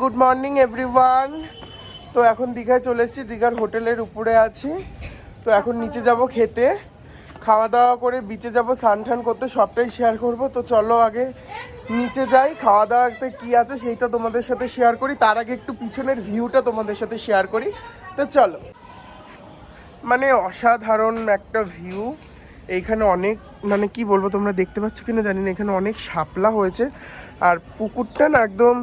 Good morning everyone. তো এখন দীঘায় চলে এসেছি, দীঘার হোটেলের উপরে আছি। তো এখন নিচে যাব খেতে, খাওয়া দাওয়া করে বিচে যাব স্নান টান করতে, সবটাই শেয়ার করব। তো চলো আগে নিচে যাই, খাওয়া দাওয়াতে কি আছে সেইটা তোমাদের সাথে শেয়ার করি। তার আগে একটু পিছনের ভিউটা তোমাদের সাথে শেয়ার করি। তো চলো, মানে অসাধারণ একটা ভিউ এইখানে। অনেক মানে কি বলবো, তোমরা দেখতে পাচ্ছ কিনা জানি না, এখানে অনেক শাপলা হয়েছে। আর পুকুরটা না একদম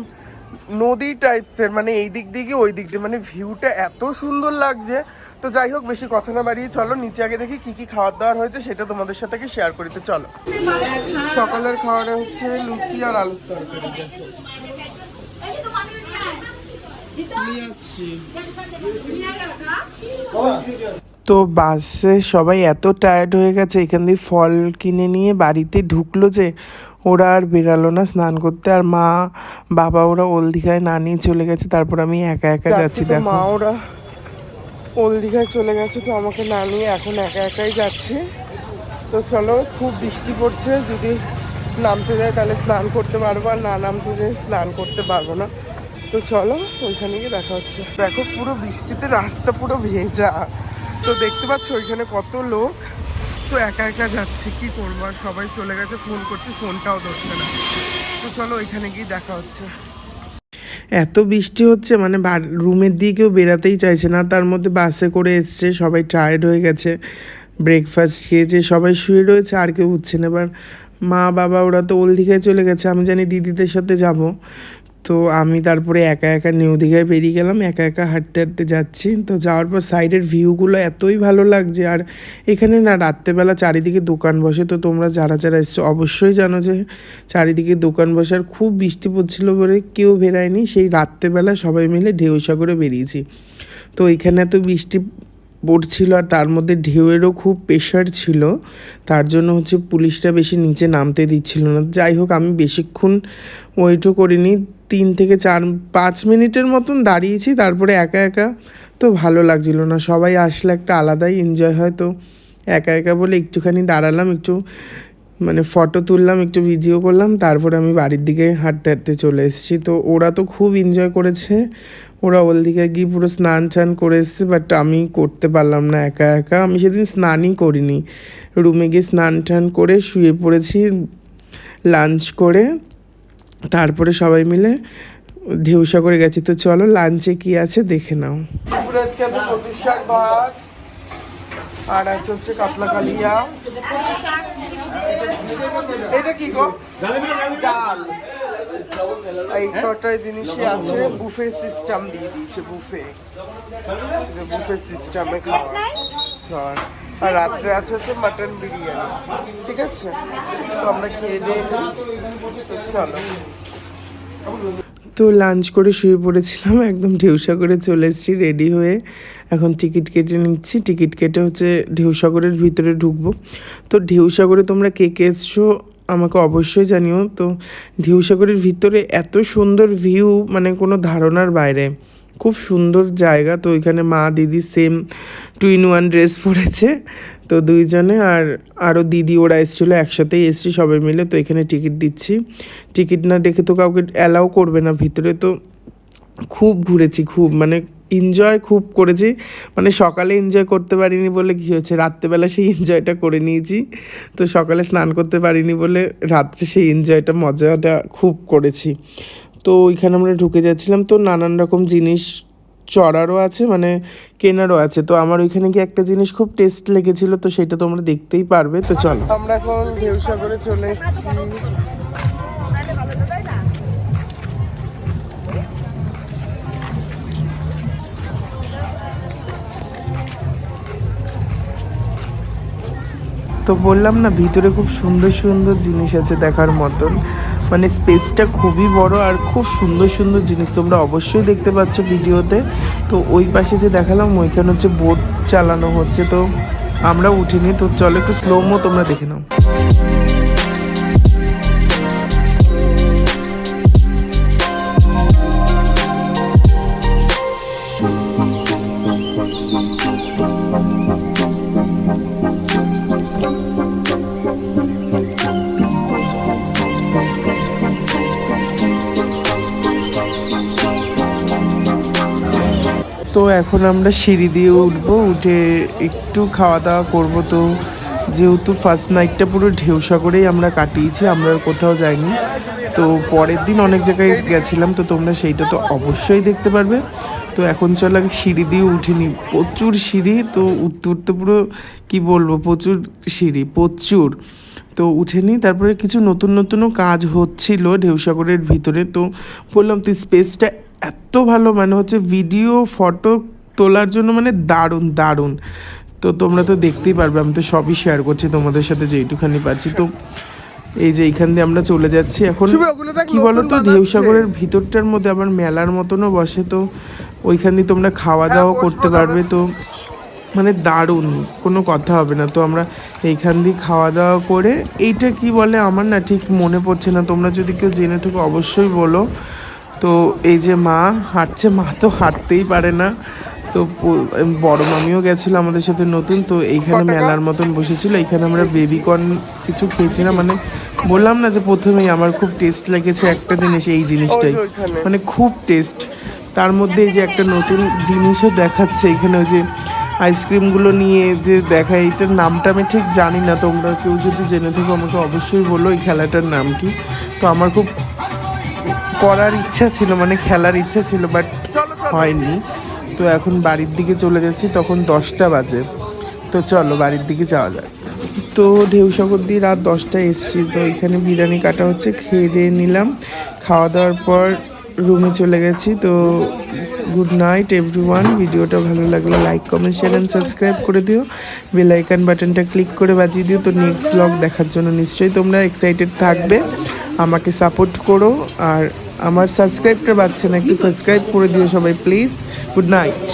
নদী টাইপসের, মানে এই দিক দিয়ে ওই দিক দিয়ে, মানে ভিউটা এত সুন্দর লাগছে। তো যাই হোক, বেশি কথা না বাড়িয়ে চলো নিচে আগে দেখি কি কি খাওয়ার দাওয়ার হয়েছে সেটা তোমাদের সাথে শেয়ার করি। তো চলো, সকালের খাওয়াটা হচ্ছে লুচি আর আলুর তরকারি। দেখো নিয়ে আসছি। তো বাসে সবাই এত টায়ার্ড হয়ে গেছে, এখান দিয়ে ফল কিনে নিয়ে বাড়িতে ঢুকলো যে ওরা আর বেরালো না স্নান করতে। আর মা বাবা ওরা ওল দীঘায় না নিয়ে চলে গেছে, তারপর আমি একা একা যাচ্ছি। দেখো মা ওরা ওল দীঘায় চলে গেছে, তো আমাকে না নিয়ে এখন একা একাই যাচ্ছি। তো চলো, খুব বৃষ্টি পড়ছে, যদি নামতে যায় তাহলে স্নান করতে পারবো, আর না নামতে যায় স্নান করতে পারবো না। তো চলো ওইখানে গিয়ে দেখা হচ্ছে। দেখো পুরো বৃষ্টিতে রাস্তা পুরো ভেজা। তো দেখতে পাচ্ছ ওইখানে কত লোক। তো একা একা যাচ্ছি, কি করবো, আর সবাই চলে গেছে, ফোন করছি ফোনটাও ধরছে না। তো চলো ওইখানে গিয়ে দেখা হচ্ছে। এত বৃষ্টি হচ্ছে, মানে রুমের দিয়ে কেউ বেরাতেই চাইছে না। তার মধ্যে বাসে করে এসছে, সবাই টায়ার্ড হয়ে গেছে, ব্রেকফাস্ট খেয়েছে, সবাই শুয়ে রয়েছে, আর কেউ উঠছে না। এবার মা বাবা ওরা তো ওল দীঘায় চলে গেছে, আমি জানি দিদিদের সাথে যাব। তো আমি তারপরে একা একা নিউ দীঘায় বেরিয়ে গেলাম, একা একা হাঁটতে হাঁটতে যাচ্ছি। তো যাওয়ার পর সাইডের ভিউগুলো এতই ভালো লাগছে। আর এখানে না রাত্রেবেলা চারিদিকে দোকান বসে। তো তোমরা যারা যারা এসছো অবশ্যই জানো যে চারিদিকে দোকান বসে। আর খুব বৃষ্টি পড়ছিল বলে কেউ বেরায়নি, সেই রাত্রেবেলা সবাই মিলে ঢেউ সাগরে বেরিয়েছি। তো এখানে এত বৃষ্টি পড়ছিল, আর তার মধ্যে ঢেউয়েরও খুব প্রেশার ছিল, তার জন্য হচ্ছে পুলিশরা বেশি নিচে নামতে দিচ্ছিল না। যাই হোক, আমি বেশিক্ষণ ওয়েটও করিনি, 3 থেকে 4-5 মিনিটের মতন দাঁড়িয়েছি, তারপরে একা একা তো ভালো লাগছিল না। সবাই আসলে একটা আলাদাই এনজয় হয়। তো একা একা বলে একটুখানি দাঁড়ালাম, একটু মানে ফটো তুললাম, একটু ভিডিও করলাম, তারপরে আমি বাড়ির দিকে হাঁটতে হাঁটতে চলে এসেছি। তো ওরা তো খুব এনজয় করেছে, ওরা ওল দিকে গিয়ে পুরো স্নান টান করে এসছে, বাট আমি করতে পারলাম না একা একা। আমি সেদিন স্নানই করিনি, রুমে গিয়ে স্নান টান করে শুয়ে পড়েছি লাঞ্চ করে, তারপরে সবাই মিলে ঢেউসাগরে গেছি। তো চলো লাঞ্চে কি আছে দেখে নাও। আজকে আছে কচুর শাক ভাত, আর আছে হচ্ছে কাতলা কালিয়া। এটা কি গো? ডাল। এই কটাই জিনিসই আছে, বুফে সিস্টেম দিয়ে দিয়েছে, বুফে সিস্টেমে খাওয়া। আর রাত্রে আছে হচ্ছে মাটন বিরিয়ানি। ঠিক আছে, তো আমরা খেয়ে দিয়ে চলো। তো লাঞ্চ করে শুয়ে পড়েছিলাম, একদম ঢেউসাগরে চলে এসেছি রেডি হয়ে। এখন টিকিট কেটে নিচ্ছি, টিকিট কেটে হচ্ছে ঢেউসাগরের ভিতরে ঢুকবো। তো ঢেউসাগরে তোমরা কে কে এসছো আমাকে অবশ্যই জানিও। তো ঢেউসাগরের ভিতরে এত সুন্দর ভিউ, মানে কোনো ধারণার বাইরে, খুব সুন্দর জায়গা। তো ওইখানে মা দিদি সেম 2-in-1 ড্রেস পরেছে, তো দুইজনে। আর আরও দিদি ওরা এসেছিলো, একসাথেই এসেছি সবাই মিলে। তো এখানে টিকিট দিচ্ছি, টিকিট না দেখে তো কাউকে অ্যালাউ করবে না ভিতরে। তো খুব ঘুরেছি, খুব মানে এনজয় খুব করেছি। মানে সকালে এনজয় করতে পারিনি বলে কী হয়েছে, রাত্রেবেলা সেই এনজয়টা করে নিয়েছি। তো সকালে স্নান করতে পারিনি বলে রাত্রে সেই এনজয়টা মজাটা খুব করেছি। তো ওইখানে আমরা ঢুকে যাচ্ছিলাম, তো নানান রকম জিনিস চড়ারও আছে, মানে কেনারও আছে। তো আমার ওইখানে গিয়ে একটা জিনিস খুব টেস্ট লেগেছিলো, তো সেটা তোমরা দেখতেই পারবে। তো চলো, আমরা এখন ঢেউসাগরে চলে এসেছি। তো বললাম না, ভিতরে খুব সুন্দর সুন্দর জিনিস আছে দেখার মতন, মানে স্পেসটা খুবই বড়, আর খুব সুন্দর সুন্দর জিনিস তোমরা অবশ্যই দেখতে পাচ্ছ ভিডিওতে। তো ওই পাশে যে দেখালাম ওইখানে হচ্ছে বোট চালানো হচ্ছে, তো আমরা উঠিনি। তো চলো একটু স্লোমো তোমরা দেখে নাও। তো এখন আমরা সিঁড়ি দিয়ে উঠবো, উঠে একটু খাওয়া দাওয়া করবো। তো যেহেতু ফার্স্ট নাইটটা পুরো ঢেউসাগরেই আমরা কাটিয়েছি, আমরা আর কোথাও যাইনি। তো পরের দিন অনেক জায়গায় গেছিলাম, তো তোমরা সেইটা তো অবশ্যই দেখতে পারবে। তো এখন চলো আমি সিঁড়ি দিয়ে উঠিনি, প্রচুর সিঁড়ি, তো উঠতে উঠতে পুরো কী বলবো, প্রচুর সিঁড়ি প্রচুর। তো উঠে নিই, তারপরে কিছু নতুন নতুনও কাজ হচ্ছিল ঢেউসাগরের ভিতরে। তো বললাম তো স্পেসটা এত ভালো, মানে হচ্ছে ভিডিও ফটো তোলার জন্য মানে দারুণ দারুণ। তো তোমরা তো দেখতেই পারবে, আমি তো সবই শেয়ার করছি তোমাদের সাথে যেইটুখানি পাচ্ছি। তো এই যে এইখান দিয়ে আমরা চলে যাচ্ছি এখন। কি বলো তো, ঢেউসাগরের ভিতরটার মধ্যে আবার মেলার মতনও বসে, তো ওইখান দিয়ে তোমরা খাওয়া দাওয়া করতে পারবে। তো মানে দারুণ, কোনো কথা হবে না। তো আমরা এইখান দিয়ে খাওয়া দাওয়া করে, এইটা কি বলে আমার না ঠিক মনে পড়ছে না, তোমরা যদি কেউ জেনে থাকো অবশ্যই বলো। তো এই যে মা হাঁটছে, মা তো হাঁটতেই পারে না। তো বড় মামিও গেছিলো আমাদের সাথে নতুন। তো এইখানে মেলার মতন বসেছিল, এইখানে আমরা বেবিকর্ন কিছু খেয়েছি না, মানে বললাম না যে প্রথমেই আমার খুব টেস্ট লেগেছে একটা জিনিস, এই জিনিসটাই মানে খুব টেস্ট। তার মধ্যে এই যে একটা নতুন জিনিসও দেখাচ্ছে এখানে, ওই যে আইসক্রিমগুলো নিয়ে যে দেখায়, এইটার নামটা আমি ঠিক জানি না, তোমরা কেউ যদি জেনে থাকো আমাকে অবশ্যই বলো এই খেলাটার নাম কি। তো আমার খুব করার ইচ্ছা ছিল, মানে খেলার ইচ্ছা ছিল, বাট হয়নি। তো এখন বাড়ির দিকে চলে যাচ্ছি, তখন 10টা বাজে। তো চলো বাড়ির দিকে যাওয়া যায়। তো ঢেউসাগর দিয়ে রাত 10টায় এসেছি। তো এখানে বিরিয়ানি কাটা হচ্ছে, খেয়ে দিয়ে নিলাম। খাওয়া দাওয়ার পর রুমে চলে গেছি। তো গুড নাইট এভরিওয়ান। ভিডিওটা ভালো লাগলে like comment share and subscribe করে দিও, বেল আইকন বাটনটা ক্লিক করে বাজিয়ে দিও। তো নেক্সট ব্লগ দেখার জন্য নিশ্চয়ই তোমরা এক্সাইটেড থাকবে, আমাকে সাপোর্ট করো। আর আমার সাবস্ক্রাইবটা বাজছে না, একটু সাবস্ক্রাইব করে দিও সবাই প্লিজ। Good night.